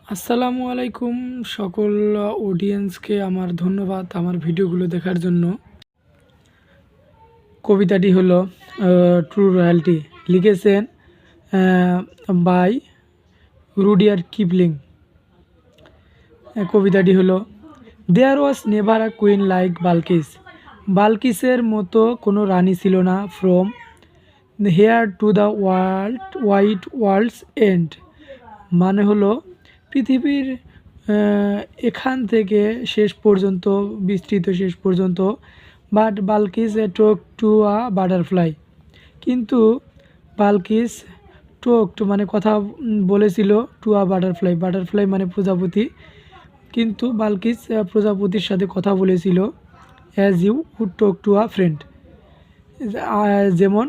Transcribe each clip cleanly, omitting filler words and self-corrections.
আসসালামু আলাইকুম সকল অডিয়েন্সকে আমার ধন্যবাদ আমার ভিডিওগুলো দেখার জন্য। কবিতাটি হলো ট্রু রয়্যালটি, লিখেছেন বাই রুডিয়ার কিপলিং। কবিতাটি হলো, there was never a queen like Balkis. বালকিসের মতো কোনো রানী ছিল না from here to the white world's end. মানে হলো পৃথিবীর এখান থেকে শেষ পর্যন্ত, বিস্তৃত শেষ পর্যন্ত। বাট বালকিস টোক টু আ বাটারফ্লাই। কিন্তু বালকিস টোকড মানে কথা বলেছিল, টু আ বাটারফ্লাই, বাটারফ্লাই মানে প্রজাপতি। কিন্তু বালকিস প্রজাপতির সাথে কথা বলেছিল as you would talk to a friend. যেমন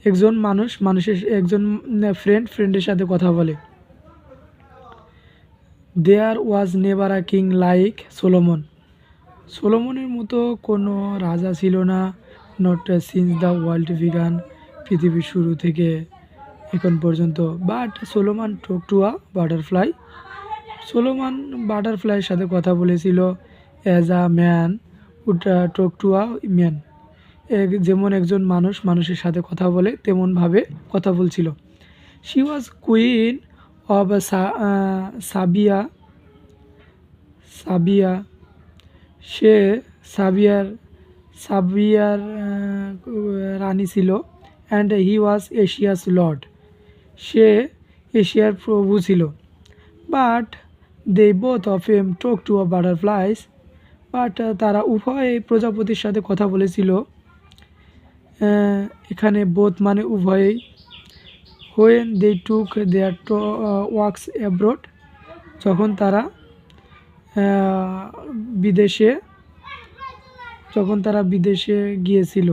একজন মানুষের একজন ফ্রেন্ডের সাথে কথা বলে। There was never a king like Solomon. সোলোমনের মতো কোনো রাজা ছিল না, not since the world began, পৃথিবীর শুরু থেকে এখন পর্যন্ত। But Solomon talk to a butterfly. Solomon বাটারফ্লাইয়ের সাথে কথা বলেছিল as a man would talk to a man. যেমন একজন মানুষের সাথে কথা বলে তেমনভাবে কথা বলছিল। She was queen of Sabia. Sabia সে সাবিয়ার রানী ছিল। And he was Asia's lord. সে এশিয়ার প্রভু ছিল। But they both of em talk to a butterflies. বাট তারা উভয়ে প্রজাপতির সাথে কথা বলেছিল। এখানে বোথ মানে উভয়েই। When they took their works abroad, যখন তারা বিদেশে গিয়েছিল।